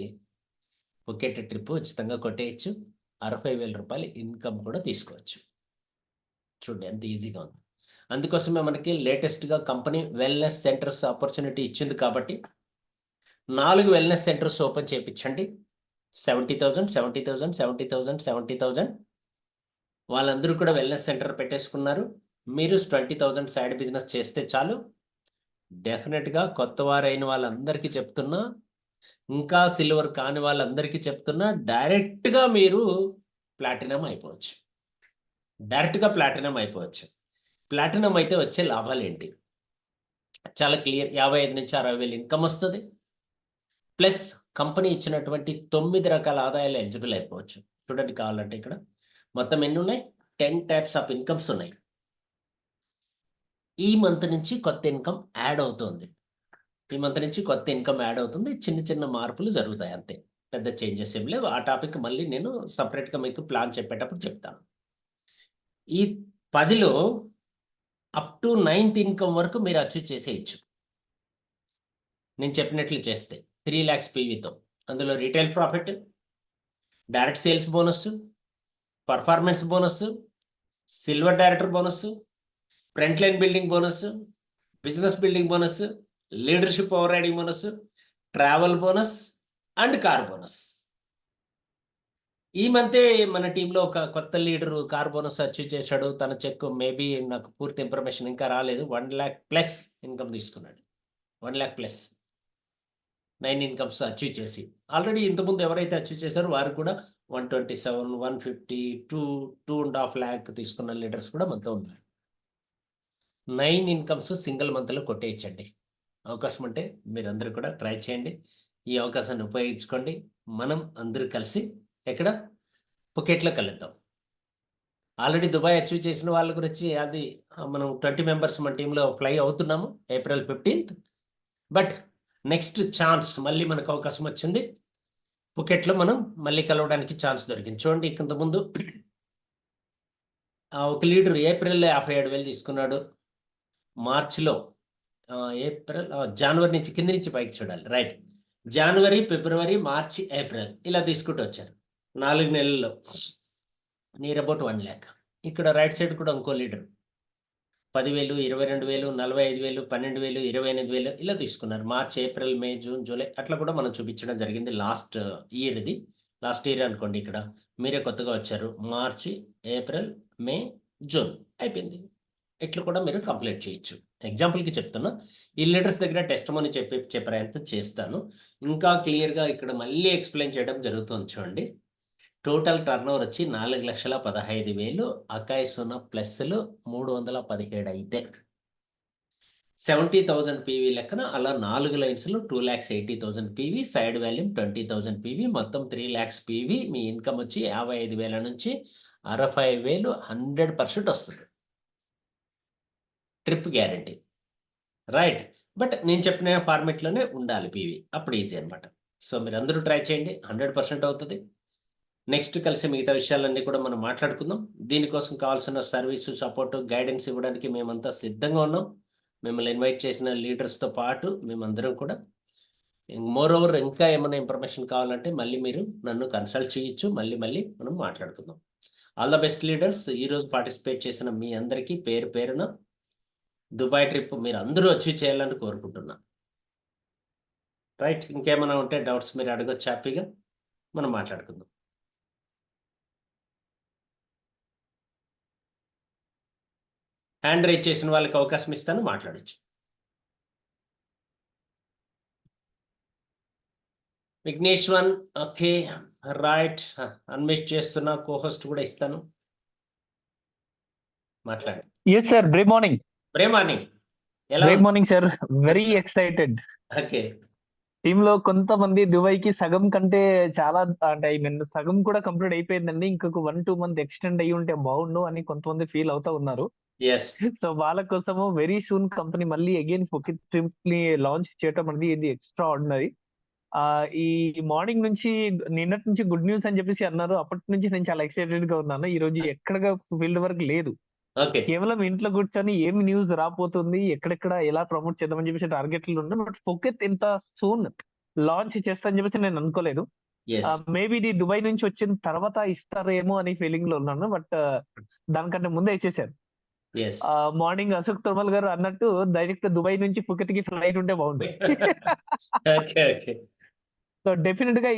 ఫుకెట్ ట్రిప్ ఉచితంగా కొట్టేయచ్చు. రూ. 60,000 ఇన్‌కమ్ కూడా తీసుకోవచ్చు. చూడండి ఎంత ఈజీగా ఉంది. అందుకోసమే మనకి లేటెస్ట్‌గా కంపెనీ వెల్‌నెస్ సెంటర్స్ ఆపర్చునిటీ ఇచ్చింది కాబట్టి 4 వెల్‌నెస్ సెంటర్స్ ఓపెన్ చేపిచ్చండి. 70,000, 70,000, 70,000, 70,000 వాళ్ళందరూ కూడా వెల్‌నెస్ సెంటర్ పెట్టేసుకున్నారు. మీరు 20,000 సైడ్ బిజినెస్ చేస్తే చాలు. డెఫినిట్‌గా కొత్తవారైన వాళ్ళందరికీ చెప్తున్నా, ఇంకా సిల్వర్ కాని వాళ్ళందరికీ చెప్తున్నా, డైరెక్ట్‌గా మీరు ప్లాటినం అయిపోవచ్చు. డైరెక్ట్‌గా ప్లాటినం అయిపోవచ్చు. ప్లాటినం అయితే వచ్చే లాభాలేంటి? చాలా క్లియర్ 55,000-60,000 ఇన్‌కమ్ వస్తది. ప్లస్ కంపెనీ ఇచ్చినటువంటి 9 రకాల ఆదాయాలు ఎలిజిబుల్ అయిపోవచ్చు. చూడండి కావాలంటే ఇక్కడ. మొత్తం ఎన్నున్నాయి? 10 టైప్స్ ఆఫ్ ఇన్‌కమ్స్ ఉన్నాయి. ఈ మంత్ నుంచి కొత్త ఇన్‌కమ్ యాడ్ అవుతోంది. ఈ మంత్ నుంచి కొత్త ఇన్‌కమ్ యాడ్ అవుతుంది. చిన్న చిన్న మార్పులు జరుగుతాయి అంతే. పెద్ద చేంజెస్ ఏమి లేవు. ఆ టాపిక్ మళ్ళీ నేను సెపరేట్‌గా మీకు ప్లాన్ చెప్పేటప్పుడు చెప్తాను. ఈ 10లో అప్ టు 9థ్ ఇన్‌కమ్ వరకు మీరు అచీవ్ చేసేయొచ్చు. నేను చెప్పినట్లు చేస్తే 3,00,000 పీవీతో. అందులో retail profit, direct sales bonus, performance bonus, silver director bonus, front line building bonus, business building bonus, leadership over riding bonus, travel bonus and car bonus. ఈ మంతే మన టీమ్‌లో ఒక కొత్త లీడరు కార్ బోనస్ అచీవ్ చేశాడు. తన చెక్ మేబీ నాకు పూర్తి information ఇంకా రాలేదు. 1,00,000 ప్లస్ ఇన్‌కమ్ తీసుకున్నాడు. 1,00,000 ప్లస్ 9 ఇన్‌కమ్స్ అచీవ్ చేసి. ఆల్రెడీ ఇంతకుముందు ఎవరైతే అచీవ్ చేశారో వారు కూడా 127, 150, 2.5 లాక్ తీసుకున్న లీడర్స్ కూడా మనతో ఉన్నారు. 9 ఇన్‌కమ్స్ సింగిల్ మంత్‌లో కొట్టేయచ్చండి. అవకాశం ఉంటే మీరందరూ కూడా ట్రై చేయండి. ఈ అవకాశాన్ని ఉపయోగించుకోండి. మనం అందరూ కలిసి ఎక్కడ? ఫుకెట్‌లో కలుద్దాం. ఆల్రెడీ దుబాయ్ అచీవ్ చేసిన వాళ్ళ గురించి అది మనం 20 మెంబర్స్ మన టీమ్‌లో ఫ్లై అవుతున్నాము. ఏప్రిల్ 15థ్. బట్ నెక్స్ట్ ఛాన్స్ మళ్ళీ మనకు అవకాశం వచ్చింది. ఫుకెట్‌లో మనం మళ్ళీ కలవడానికి ఛాన్స్ దొరికింది. చూడండి ఇంతకుముందు ఒక లీడర్ ఏప్రిల్‌లో 57,000 తీసుకున్నాడు. మార్చ్‌లో జనవరి నుంచి కింది నుంచి పైకి చూడాలి. రైట్. జనవరి, ఫిబ్రవరి, మార్చి, ఏప్రిల్ ఇలా తీసుకుంటూ వచ్చారు. 4 నెలల్లో నియర్ అబౌట్ 1,00,000. ఇక్కడ రైట్ సైడ్ కూడా ఇంకో లీడర్ 10,000, 22,000, 45,000, 12,000, 28,000 ఇలా తీసుకున్నారు. March, April, May, June, July అట్లా కూడా మనం చూపించడం జరిగింది. లాస్ట్ ఇయర్ ఇది. లాస్ట్ ఇయర్ అనుకోండి ఇక్కడ. మీరే కొత్తగా వచ్చారు. మార్చి, ఏప్రిల్, మే, జూన్ అయిపోయింది. ఇట్లా కూడా మీరు కంప్లీట్ చేయొచ్చు. ఎగ్జాంపుల్‌కి చెప్తున్నా. ఈ లీడర్స్ దగ్గర టెస్టిమనీ చెప్పిచ్చే ప్రయత్నం చేస్తాను. ఇంకా క్లియర్‌గా ఇక్కడ మళ్ళీ ఎక్స్‌ప్లెయిన్ చేయడం జరుగుతుంది చూడండి. టోటల్ టర్నోవర్ వచ్చి 4,15,000 అకాయ్ సోనా ప్లస్‌లు 317 అయితే 70,000 పీవీ లెక్కన అలా 4 లైన్స్‌లో 2,80,000 పీవీ, సైడ్ వాల్యూమ్ 20,000 పీవీ, మొత్తం 3,00,000 పీవీ. మీ ఇన్‌కమ్ వచ్చి 55,000 నుంచి 65,000 100% వస్తది. Trip guarantee. రైట్. బట్ నేను చెప్పిన ఫార్మాట్‌లోనే ఉండాలి పీవీ. అప్పుడు ఈజీ అన్నమాట. సో మీరందరూ ట్రై చేయండి, 100% అవుతుంది. నెక్స్ట్ కలిసి మిగతా విషయాలన్నీ కూడా మనం మాట్లాడుకుందాం. దీనికోసం కావాల్సిన సర్వీసు, సపోర్టు, గైడెన్స్ ఇవ్వడానికి మేమంతా సిద్ధంగా ఉన్నాం. మిమ్మల్ని ఇన్వైట్ చేసిన లీడర్స్‌తో పాటు మేమందరం కూడా. మోర్ ఓవర్ ఇంకా ఏమైనా ఇన్ఫర్మేషన్ కావాలంటే మళ్ళీ మీరు నన్ను కన్సల్ట్ చేయొచ్చు. మళ్ళీ మళ్ళీ మనం మాట్లాడుకుందాం. All the best leaders. ఈరోజు పార్టిసిపేట్ చేసిన మీ అందరికీ పేరు పేరున దుబాయ్ ట్రిప్ మీరందరూ అచీవ్ చేయాలని కోరుకుంటున్నా. రైట్. ఇంకేమైనా ఉంటే డౌట్స్ మీరు అడగొచ్చు హ్యాపీగా. మనం మాట్లాడుకుందాం. హ్యాండ్ రైజ్ చేసిన వాళ్ళకి అవకాశం ఇస్తాను, మాట్లాడొచ్చు. విఘ్నేశ్వన్, ఓకే, రైట్. అన్మిట్ చేస్తున్నా, కోహోస్ట్ కూడా ఇస్తాను, మాట్లాడండి. Yes, sir. Brave morning. Brave morning. ఎలా Brave ఉంది? morning, sir. Very excited. Okay. Team లో కొంతమంది దుబాయ్ కి సగం కంటే చాలా అంటే ఐ మీన్ సగం కూడా కంప్లీట్ అయిపోయిందండి. ఇంకొక 1-2 మంత్ ఎక్స్టెండ్ అయ్యి ఉంటే బాగుండు అని కొంతమంది ఫీల్ అవుతా ఉన్నారు. యెస్. సో వాళ్ళ కోసము వెరీ సూన్ కంపెనీ మళ్ళీ అగైన్ ఫుకెట్ ట్రిప్ ని లాంచ్ చేయటం అనేది ఇది ఎక్స్ట్రా ఆర్డినరీ. ఈ మార్నింగ్ నుంచి నిన్నటి నుంచి గుడ్ న్యూస్ అని చెప్పేసి అన్నారు. అప్పటి నుంచి నేను చాలా ఎక్సైటెడ్ గా ఉన్నాను. ఈ రోజు ఎక్కడగా ఫీల్డ్ వర్క్ లేదు. ఓకే. కేవలం ఇంట్లో కూర్చొని ఏమి న్యూస్ రాబోతుంది, ఎక్కడెక్కడ ఎలా ప్రమోట్ చేద్దామని చెప్పేసి టార్గెట్లు ఉన్నాయి. బట్ ఫుకెత్ ఇంత సూన్ లాంచ్ చేస్తా అని చెప్పేసి నేను అనుకోలేదు. యెస్. మేబీ ఇది దుబాయ్ నుంచి వచ్చిన తర్వాత ఇస్తారేమో అని ఫీలింగ్ లో ఉన్నాను. బట్ దానికంటే ముందే ఇచ్చేసారు. యెస్. మార్నింగ్ అశోక్ తోమల్ గారు అన్నట్టు డైరెక్ట్ దుబాయ్ నుంచి ఫుకెత్ కి ఫ్లైట్ ఉంటే బాగుండు. ఓకే. ఓకే. సో డెఫినెట్ గా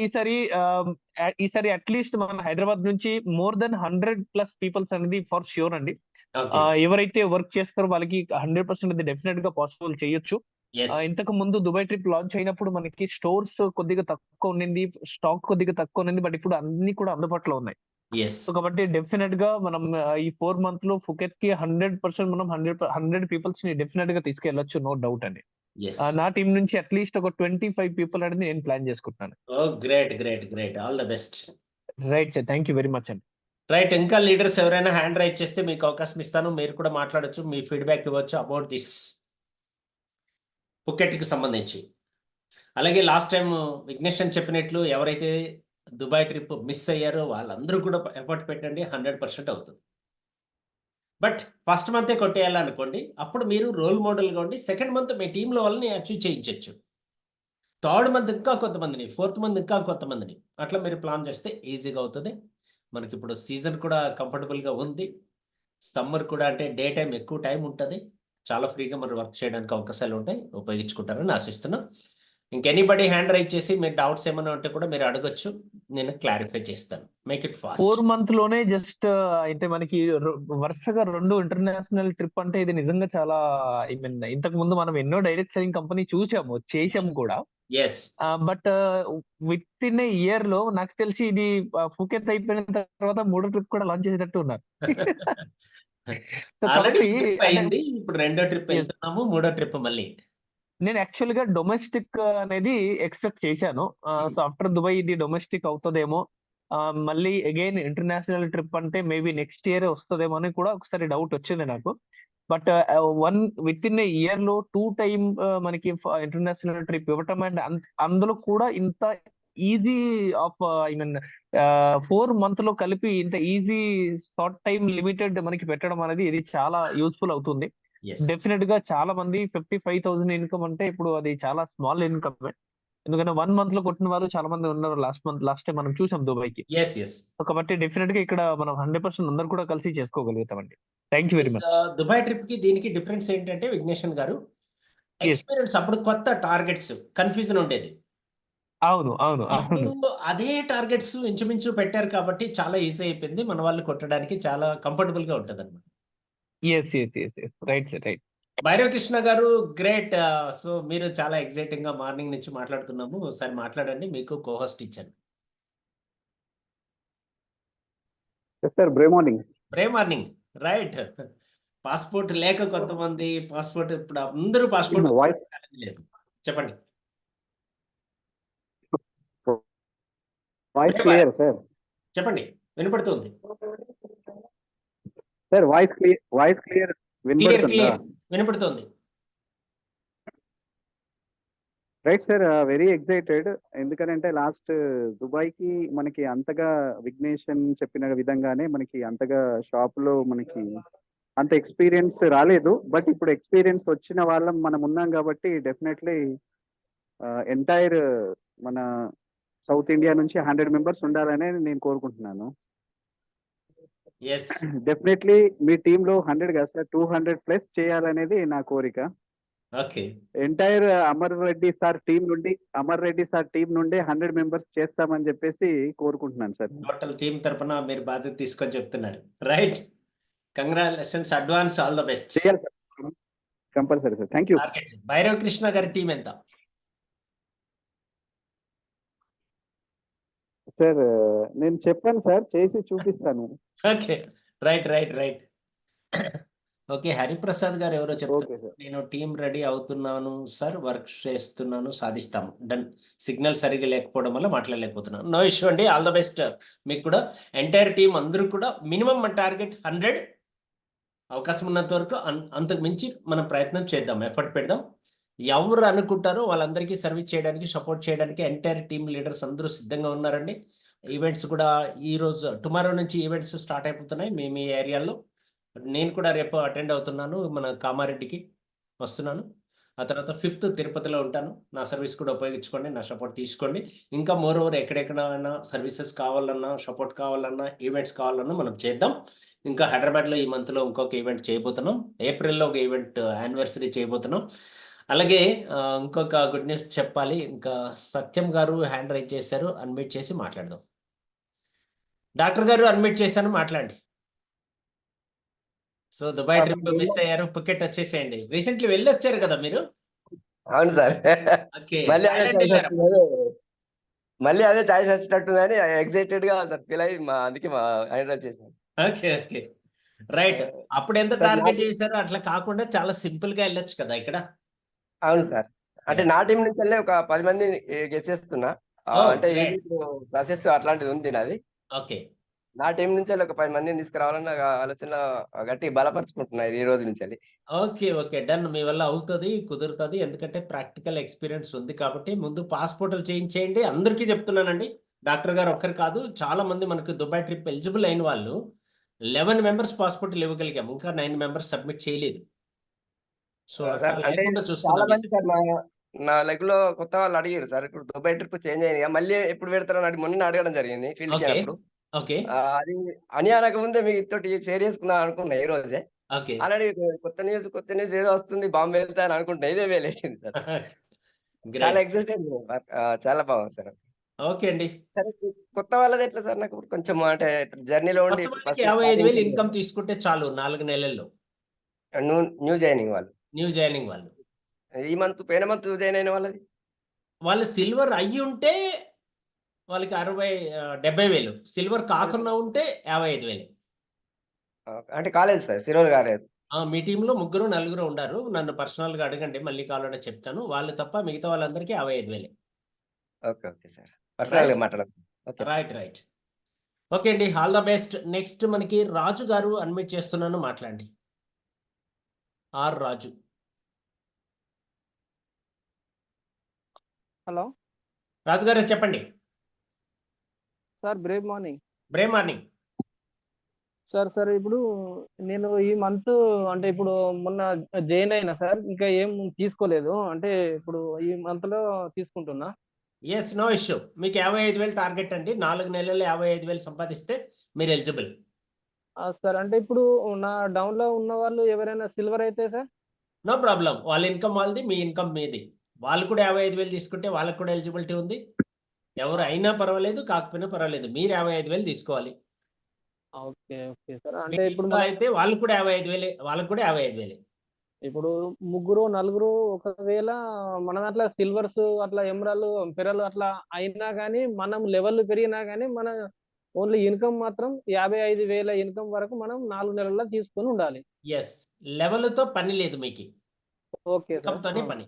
ఈసారి అట్లీస్ట్ మన హైదరాబాద్ నుంచి మోర్ దెన్ 100+ పీపుల్స్ అనేది ఫర్ ష్యూర్ అండి. ఓకే. ఎవరైతే వర్క్ చేస్తారో వాళ్ళకి 100% ఇది డెఫినెట్ గా పాసిబుల్ చేయొచ్చు. యెస్. ఇంతకు ముందు దుబాయ్ ట్రిప్ లాంచ్ అయినప్పుడు మనకి స్టోర్స్ కొద్దిగా తక్కువ ఉండింది, స్టాక్ కొద్దిగా తక్కువ ఉండింది. బట్ ఇప్పుడు అన్ని కూడా అందుబాటులో ఉన్నాయి. యెస్. సో కాబట్టి డెఫినెట్ గా మనం ఈ 4 మంత్ లో ఫుకెత్ కి 100% మనం 100 పీపుల్స్ ని డెఫినెట్ గా తీసుకెళ్లొచ్చు, నో డౌట్ అండి. యెస్. నా టీం నుంచి అట్లీస్ట్ ఒక 25 పీపుల్ అనేది నేను ప్లాన్ చేసుకుంటున్నాను. Oh! Great. Great. Great. All the best. Right sir, thank you very much అండి. రైట్. ఇంకా లీడర్స్ ఎవరైనా హ్యాండ్ రైజ్ చేస్తే మీకు అవకాశం ఇస్తాను. మీరు కూడా మాట్లాడొచ్చు. మీ ఫీడ్‌బ్యాక్ ఇవ్వచ్చు అబౌట్ దిస్ ఫుకెట్‌కి సంబంధించి. అలాగే లాస్ట్ టైమ్ విఘ్నేష్ అని చెప్పినట్లు ఎవరైతే దుబాయ్ ట్రిప్ మిస్ అయ్యారో వాళ్ళందరూ కూడా ఎఫర్ట్ పెట్టండి, 100% అవుతుంది. బట్ ఫస్ట్ మంతే కొట్టేయాలనుకోండి. అప్పుడు మీరు రోల్ మోడల్‌గా ఉండి సెకండ్ మంత్ మీ టీమ్‌లో వాళ్ళని అచీవ్ చేయించొచ్చు. థర్డ్ మంత్ ఇంకా కొంతమందిని, ఫోర్త్ మంత్ ఇంకా కొంతమందిని. అట్లా మీరు ప్లాన్ చేస్తే ఈజీగా అవుతది. మనకిప్పుడు సీజన్ కూడా కంఫర్టబుల్‌గా ఉంది. సమ్మర్ కూడా అంటే డే టైమ్ ఎక్కువ టైం ఉంటది. చాలా ఫ్రీగా మరి వర్క్ చేయడానికి అవకాశాలుంటాయి. ఉపయోగించుకుంటారని ఆశిస్తున్నా. ఎనీబడీ హ్యాండ్ రైజ్ చేసి మీ డౌట్స్ ఏమన్నా ఉంటే కూడా మీరు అడగొచ్చు. నేను క్లారిఫై చేస్తాను. Make it fast. 4 మంత్ లోనే జస్ట్ అంటే మనకి వరుసగా 2 ఇంటర్నేషనల్ ట్రిప్ అంటే ఇది నిజంగా చాలా ఐ మీన్ ఇంతకు ముందు మనం ఎన్నో డైరెక్ట్ సెల్లింగ్ కంపెనీ చూసాము, చేసాము కూడా. Yes. But with in a year లో నాకు తెలిసి ఇది ఫుకెత్ అయిపోయిన తర్వాత 3వ ట్రిప్ కూడా లాంచ్ చేసేటట్టు ఉన్నారు. సో ఆల్రెడీ కాబట్టి ఒక ట్రిప్ అంటే అయింది. ఇప్పుడు రెండో ట్రిప్ yes, ఎళ్తున్నాము. మూడో ట్రిప్ మళ్ళీ. నేను యాక్చువల్ గా డొమెస్టిక్ అనేది ఎక్స్పెక్ట్ చేశాను. హ్మ్. సో ఆఫ్టర్ దుబాయ్ ఇది డొమెస్టిక్ అవుతదేమో, మళ్ళీ అగైన్ ఇంటర్నేషనల్ ట్రిప్ అంటే మేబీ నెక్స్ట్ ఇయర్ వస్తదేమో అని కూడా ఒకసారి డౌట్ వచ్చింది నాకు. But with in a year లో 2 టైమ్ మనకి ఇంటర్నేషనల్ ట్రిప్ ఇవ్వటం అండ్ అందులో కూడా ఇంత easy of I mean 4 month లో కలిపి ఇంత ఈజీ షార్ట్ టైం లిమిటెడ్ మనకి పెట్టడం అనేది ఇది చాలా యూస్ఫుల్ అవుతుంది. యెస్. డెఫినెట్ గా చాలా మంది 55,000 ఇన్కమ్ అంటే ఇప్పుడు అది చాలా స్మాల్ ఇన్కమ్. ఎందుకంటే 1 మంత్ లో కొట్టిన వాళ్ళు చాలా మంది ఉన్నారు. లాస్ట్ టైం మనం చూసాం దుబాయ్‌కి. యెస్. యెస్. సో కాబట్టి డెఫినెట్ గా ఇక్కడ మనం 100% అందరూ కూడా కలిసి చేసుకోగలుగుతామండి. Thank you very yes. Much. Dubai ట్రిప్‌కి దీనికి డిఫరెన్స్ ఏంటంటే విఘ్నేషన్ గారు, యెస్. ఎక్స్‌పీరియన్స్ అప్పుడు కొత్త టార్గెట్స్ కన్‌ఫ్యూజన్ ఉండేది. అవును. అవును. ఇప్పుడు అవును. అదే టార్గెట్స్ ఇంచుమించు పెట్టారు కాబట్టి చాలా ఈజీ అయిపోయింది. మన వాళ్ళు కొట్టడానికి చాలా కంఫర్టబుల్‌గా ఉంటదన్నమాట. Yes. Right sir, right. Bhairav Krishna గారు, గ్రేట్. సో మీరు చాలా ఎక్సైటింగ్‌గా మార్నింగ్ నుంచి మాట్లాడుతున్నాము. ఒకసారి మాట్లాడండి. మీకు కో హోస్ట్ ఇచ్చాను. Yes sir, brave morning. Brave morning. Right. Passport లేక కొంతమంది పాస్‌పోర్ట్, ఇప్పుడు అందరూ పాస్‌పోర్ట్ వాయిస్ లేదు. చెప్పండి. Voice brave clear sir. చెప్పండి. వినపడుతుంది. Sir voice clear clear. వినబడుతుందా? వినపడుతోంది. Right sir, very excited. ఎందుకనంటే లాస్ట్ దుబాయ్కి మనకి అంతగా విఘ్నేషన్ చెప్పిన విధంగానే మనకి అంతగా షాప్లో మనకి అంత ఎక్స్పీరియన్స్ రాలేదు. బట్ ఇప్పుడు ఎక్స్పీరియన్స్ వచ్చిన వాళ్ళం మనం ఉన్నాం కాబట్టి డెఫినెట్లీ ఎంటైర్ మన సౌత్ ఇండియా నుంచి 100 మెంబర్స్ ఉండాలనే నేను కోరుకుంటున్నాను. ఎస్ డెఫినెట్లీ మీ టీంలో 100 కాదు సార్, 200+ చేయాలనేది నా కోరిక. Okay entire Amar Reddy sir team నుండి 100 మెంబర్స్ చేస్తామని చెప్పేసి కోరుకుంటున్నాను సార్. టోటల్ టీం తరపున మీరు బాధ్యత తీసుకొని చెప్తున్నారు. Right, congratulations, advance, all the best. చేయాలి sir, compulsory sir. Thank you target Bhairav Krishna గారి టీం ఎంత? సార్. నేను చెప్పాను సార్, చేసి చూపిస్తాను. Okay, right right right. Okay, Hariprasad గారు ఎవరో చెప్తారు. Okay sir. నేను టీం రెడీ అవుతున్నాను సార్, వర్క్ చేస్తున్నాను, సాధిస్తాము. డన్. సిగ్నల్ సరిగ్గా లేకపోవడం వల్ల మాట్లాడలేకపోతున్నాను. నో ఇష్యూ అండి, ఆల్ ద బెస్ట్ మీకు కూడా. ఎంటైర్ టీం అందరూ కూడా మినిమం మన టార్గెట్ 100. అవకాశం ఉన్నంత వరకు అంతకు మించి మనం ప్రయత్నం చేద్దాం, ఎఫర్ట్ పెడదాం. ఎవరు అనుకుంటారో వాళ్ళందరికీ సర్వీస్ చేయడానికి, సపోర్ట్ చేయడానికి ఎంటైర్ టీమ్ లీడర్స్ అందరూ సిద్ధంగా ఉన్నారండి. ఈవెంట్స్ కూడా ఈరోజు టుమారో నుంచి ఈవెంట్స్ స్టార్ట్ అయిపోతున్నాయి మీ ఏరియాలో. నేను కూడా రేపు అటెండ్ అవుతున్నాను, మన కామారెడ్డికి వస్తున్నాను. ఆ తర్వాత 5th తిరుపతిలో ఉంటాను. నా సర్వీస్ కూడా ఉపయోగించుకోండి, నా సపోర్ట్ తీసుకోండి. ఇంకా మోర్ ఓవర్ ఎక్కడెక్కడైనా సర్వీసెస్ కావాలన్నా, సపోర్ట్ కావాలన్నా, ఈవెంట్స్ కావాలన్నా మనం చేద్దాం. ఇంకా హైదరాబాద్లో ఈ మంత్లో ఇంకొక ఈవెంట్ చేయబోతున్నాం. ఏప్రిల్లో ఒక ఈవెంట్ యానివర్సరీ చేయబోతున్నాం. అలాగే ఇంకొక గుడ్ న్యూస్ చెప్పాలి. ఇంకా సత్యం గారు హ్యాండ్ రైజ్ చేశారు, అన్మ్యూట్ చేసి మాట్లాడదాం. డాక్టర్ గారు అన్మ్యూట్ చేశాను, మాట్లాడండి. సో దుబాయ్ ట్రిప్ మిస్ అయ్యారు, పుకెట్ వచ్చేసేయండి. రీసెంట్లీ వెళ్ళి వచ్చారు కదా మీరు? అవును సార్. ఓకే, మళ్ళీ అదే థాయిలాండ్ చాయిస్ వెళ్ళారా? వస్తుందని మళ్ళీ అదే చాయిస్ వచ్చేటట్టుందని ఎక్సైటెడ్ గా సార్ ఫీల్ అయ్యి అందుకే హైదరాబాద్ చేశాను. Okay okay, right. అప్పుడు ఎంత సార్ టార్గెట్ చేశారు? అట్లా కాకుండా చాలా సింపుల్ గా వెళ్ళొచ్చు కదా ఇక్కడ. అవును సార్, అంటే నా టీం నుంచి వెళ్ళి ఒక 10 మంది గెసేస్తున్నా. Oh, అంటే great. ప్రాసెస్ అట్లాంటిది ఉంది నాది. ఓకే నా టీం నుంచి వెళ్ళి ఒక 10 మందిని తీసుకురావాలని నాకు ఆలోచన గట్టి బలపరుచుకుంటున్నాయి ఈ రోజు నుంచి వెళ్ళి. Okay okay, done. మీ వల్ల అవుతుంది, కుదురుతుంది. ఎందుకంటే ప్రాక్టికల్ ఎక్స్పీరియన్స్ ఉంది కాబట్టి ముందు పాస్పోర్ట్లు చేయించేయండి. అందరికీ చెప్తున్నానండి, డాక్టర్ గారు ఒక్కరు కాదు, చాలా మంది మనకు దుబాయ్ ట్రిప్ ఎలిజిబుల్ అయిన వాళ్ళు 11 మెంబర్స్ పాస్పోర్ట్లు ఇవ్వగలిగాం. ఇంకా 9 మెంబర్స్ సబ్మిట్ చేయలేదు. సో సార్ అట్లా అంటే లేకుండా చాలా చూసుకుందాం. మంది సార్ నా లెగ్ లో కొత్త వాళ్ళు అడిగారు సార్, ఇప్పుడు దుబాయ్ ట్రిప్ చేంజ్ అయింది మళ్ళీ ఎప్పుడు పెడతారని మొన్న అడగడం జరిగింది ఫీల్డ్ కి ఓకే అయినప్పుడు. ఓకే అది అని అనక ముందే మీతోటి షేర్ చేసుకుందాం అనుకున్నా ఈ రోజే. ఓకే ఆల్రెడీ కొత్త న్యూస్ ఏదో వస్తుంది, బాంబే వెళ్తా అని అనుకుంటున్నా, ఇదే వేలేసింది సార్. చాలా గ్రేట్. ఎక్సైటెడ్, చాలా బాగుంది సార్. ఓకే అండి. సరే, కొత్త వాళ్ళది ఎట్లా సార్? నాకు కొంచెం అంటే జర్నీలో ఉండి కొత్త వాళ్ళకి ఫస్ట్ 55,000 ఇన్కమ్ తీసుకుంటే చాలు 4 నెలల్లో. న్యూ జాయినింగ్ వాళ్ళు, న్యూ జాయినింగ్ వాళ్ళు, ఈ మంత్ పోయిన మంత్ జాయిన్ అయిన వాళ్ళది వాళ్ళు సిల్వర్ అయ్యి ఉంటే వాళ్ళకి 70,000. సిల్వర్ కాకుండా ఉంటే 55,000. అంటే కాలేదు సార్, సిరోల్ కాలేదు. మీ టీంలో 3 4 ఉండారు. నన్ను పర్సనల్ గా అడగండి, మళ్ళీ కావాలంటే చెప్తాను. వాళ్ళు తప్ప మిగతా వాళ్ళందరికీ 55,000. ఓకే ఓకే సార్, పర్సనల్ గా మాట్లాడచ్చు. Okay right right. ఓకే అండి, ఆల్ ద బెస్ట్. నెక్స్ట్ మనకి రాజు గారు అన్మిట్ చేస్తున్నాను, మాట్లాడండి. Are Raju. హలో రాజు గారు చెప్పండి. Sir, brave morning brave morning. Sir. ఇప్పుడు నేను ఈ మంత్ అంటే ఇప్పుడు మొన్న జాయిన్ అయినా సార్, ఇంకా ఏం తీసుకోలేదు. అంటే ఇప్పుడు ఈ మంత్ లో తీసుకుంటున్నా. Yes, no issue. మీకు 55,000 టార్గెట్ అండి. 4 నెలల్లో 55,000 సంపాదిస్తే మీరు ఎలిజిబుల్. సార్ అంటే ఇప్పుడు నా డౌన్ లో ఉన్న వాళ్ళు ఎవరైనా సిల్వర్ అయితే సార్? No problem. వాళ్ళ ఇన్కమ్ వాళ్ళది, మీ ఇన్కమ్ మీది. వాళ్ళు కూడా 55,000 తీసుకుంటే వాళ్ళకు కూడా ఎలిజిబిలిటీ ఉంది. ఎవరు అయినా పర్వాలేదు, కాకపోయినా పర్వాలేదు, మీరు 55,000 తీసుకోవాలి. Okay okay sir. అంటే ఇప్పుడు అయితే వాళ్ళు కూడా 55,000, వాళ్ళకు కూడా 55,000. ఇప్పుడు 3 4 ఒకవేళ మన దాంట్లో సిల్వర్స్ అట్లా ఎమరాల్డ్ పెరల్ అట్లా అయినా కానీ, మనం లెవెల్ పెరిగినా కానీ మన ఓన్లీ ఇన్కమ్ మాత్రం 55,000 ఇన్కమ్ వరకు మనం 4 నెలల్లో తీసుకొని ఉండాలి. ఎస్, లెవెల్తో పని లేదు మీకు, ఓకే సార్. ఇన్కమ్తోనే పని.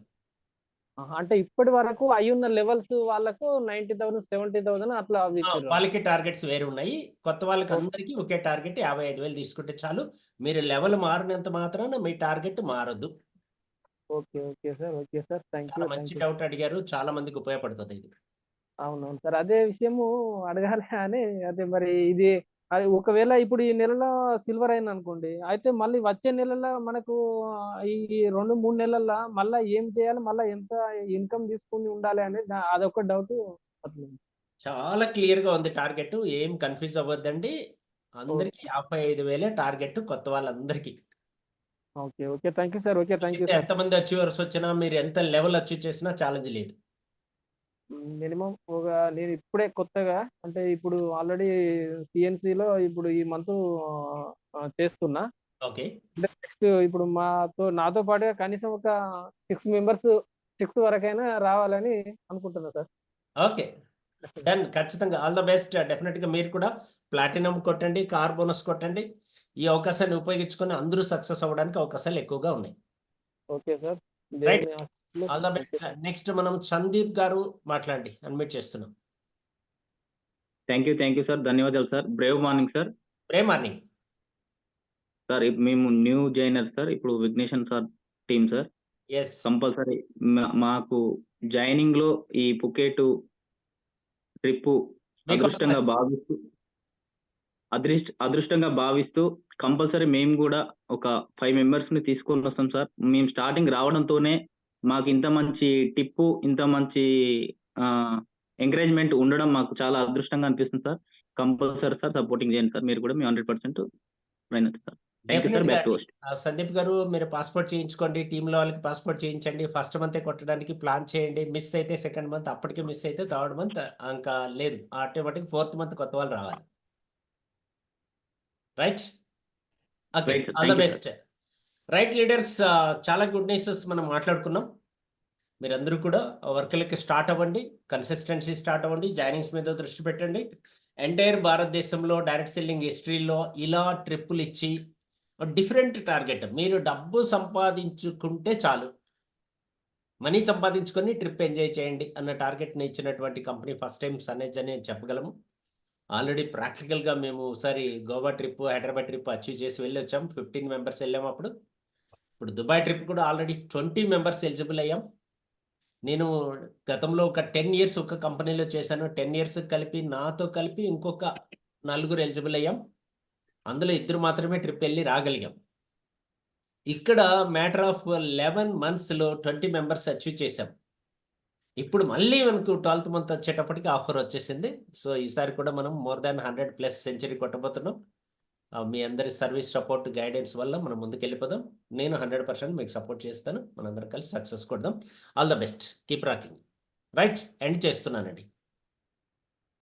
అంటే ఇప్పటి వరకు అయ్యున్న లెవెల్స్ వాళ్ళకు 90,000 70,000 అట్లా ఇచ్చారు. వాళ్ళకి టార్గెట్స్ వేరు ఉన్నాయి. కొత్త వాళ్ళకి అందరికీ ఒకే టార్గెట్ 55,000 తీసుకుంటే చాలు. మీరు లెవెల్ మారినంత మాత్రాన మీ టార్గెట్ మారదు. Okay. Okay sir. Okay sir. Thank చాలా యూ. మంచి థ్యాంక్ యూ. డౌట్ అడిగారు. చాలా మందికి ఉపయోగపడుతుంది ఇది. అవునవును సార్. అదే విషయము అడగాలి అని అదే మరి ఇది అది ఒకవేళ ఇప్పుడు ఈ నెలలో సిల్వర్ అయిందనుకోండి. అయితే మళ్ళీ వచ్చే నెలలో మనకు ఈ 2, 3 నెలల్లో మళ్ళా ఏం చేయాలి? మళ్ళా ఎంత ఇన్‌కమ్ తీసుకొని ఉండాలి అనేది అదొక డౌటు అట్లుంది. చాలా క్లియర్‌గా ఉంది టార్గెట్. ఏం కన్‌ఫ్యూజ్ అవ్వద్దండి. అందరికి ఓకే. 55,000 టార్గెట్ కొత్త వాళ్ళందరికీ. Okay. Okay. Thank you sir. Okay. Thank you మీకైతే సార్. ఎంతమంది అచీవర్స్ వచ్చినా, మీరు ఎంత లెవెల్ అచీవ్ చేసినా ఛాలెంజ్ లేదు. మినిమమ్ నేను ఇప్పుడే కొత్తగా అంటే ఇప్పుడు ఆల్రెడీ సీఎన్‌సీలో ఇప్పుడు ఈ మంతు చేస్తున్నా. ఓకే. అంటే నెక్స్ట్ ఇప్పుడు నాతో పాటుగా కనీసం ఒక 6 మెంబర్స్ 6 వరకైనా రావాలని అనుకుంటున్నా సార్. ఓకే. డన్. ఖచ్చితంగా ఆల్ ద బెస్ట్. డెఫినిట్‌గా మీరు కూడా ప్లాటినం కొట్టండి, కార్ బోనస్ కొట్టండి. ఈ అవకాశాన్ని ఉపయోగించుకొని అందరూ సక్సెస్ అవ్వడానికి అవకాశాలు ఎక్కువగా ఉన్నాయి. Okay sir. రైట్. దేవుని ఆశీస్సులు. All the okay best. Sir. Next మనం సందీప్ గారు మాట్లాడండి. అన్మ్యూట్ చేస్తున్నాం. Thank you sir. ధన్యవాదాలు sir. Brave morning sir. Brave morning. Sir మేము న్యూ జాయినర్ సార్. ఇప్పుడు Vighneshan sir team sir. Yes. Compulsory మాకు జాయినింగ్‌లో ఈ పుకేట్ ట్రిప్ మీకోసం అదృష్టంగా భావిస్తూ కంపల్సరీ మేము కూడా ఒక 5 మెంబర్స్‌ని తీసుకొని వస్తాం సార్. మేము స్టార్టింగ్ రావడంతోనే మాకు ఇంత మంచి టిప్పు, ఇంత మంచి ఎంకరేజ్‌మెంట్ ఉండడం మాకు చాలా అదృష్టంగా అనిపిస్తుంది సార్. కంపల్సరీ సార్ సపోర్టింగ్ చేయండి సార్. మీరు కూడా మేము 100% ప్రయత్నం sir. Thank you sir. Back to host. Sandeep గారు మీరు పాస్‌పోర్ట్ చేయించుకోండి. టీమ్‌లో వాళ్ళకి పాస్‌పోర్ట్ చేయించండి. ఫస్ట్ మంతే కొట్టడానికి ప్లాన్ చేయండి. మిస్ అయితే సెకండ్ మంత్, అప్పటికే మిస్ అయితే థర్డ్ మంత్ ఇంకా లేదు. ఆటోమేటిక్ ఫోర్త్ మంత్ కొత్త వాళ్ళు రావాలి. Right? Okay. Right sir. All the thank you best. Right leaders, చాలా గుడ్ న్యూసెస్ మనం మాట్లాడుకున్నాం. మీరందరూ కూడా వర్క్‌లకి స్టార్ట్ అవ్వండి. కన్సిస్టెన్సీ స్టార్ట్ అవ్వండి. జాయినింగ్స్ మీద దృష్టి పెట్టండి. ఎంటైర్ భారతదేశంలో డైరెక్ట్ సెల్లింగ్ హిస్టరీలో ఇలా ట్రిప్పులు ఇచ్చి డిఫరెంట్ టార్గెట్. మీరు డబ్బు సంపాదించుకుంటే చాలు. మనీ సంపాదించుకొని ట్రిప్ ఎంజాయ్ చేయండి అన్న టార్గెట్‌ని ఇచ్చినటువంటి కంపెనీ ఫస్ట్ టైమ్ సన్ఎడ్జ్ అని చెప్పగలము. ఆల్రెడీ ప్రాక్టికల్‌గా మేము ఒకసారి Goa trip, Hyderabad trip achieve చేసి వెళ్ళొచ్చాం. 15 మెంబర్స్ వెళ్ళాము అప్పుడు. ఇప్పుడు దుబాయ్ ట్రిప్ కూడా ఆల్రెడీ 20 మెంబర్స్ ఎలిజిబుల్ అయ్యాం. నేను గతంలో ఒక 10 ఇయర్స్ ఒక కంపెనీలో చేశాను. 10 ఇయర్స్ కలిపి నాతో కలిపి ఇంకొక 4 ఎలిజిబుల్ అయ్యాం. అందులో 2 మాత్రమే ట్రిప్ వెళ్ళి రాగలిగాం. ఇక్కడ మ్యాటర్ ఆఫ్ 11 మంత్స్‌లో 20 మెంబర్స్ అచీవ్ చేశాం. ఇప్పుడు మళ్ళీ మనకు 12థ్ మంత్ వచ్చేటప్పటికి ఆఫర్ వచ్చేసింది. సో ఈసారి కూడా మనం మోర్ దాన్ 100+ సెంచరీ కొట్టబోతున్నాం. మీ అందరి సర్వీస్, సపోర్ట్, గైడెన్స్ వల్ల మనం ముందుకెళ్ళిపోదాం. నేను 100% మీకు సపోర్ట్ చేస్తాను. మనందరం కలిసి సక్సెస్ కొడదాం. All the best. Keep rocking. Right. End చేస్తున్నానండి.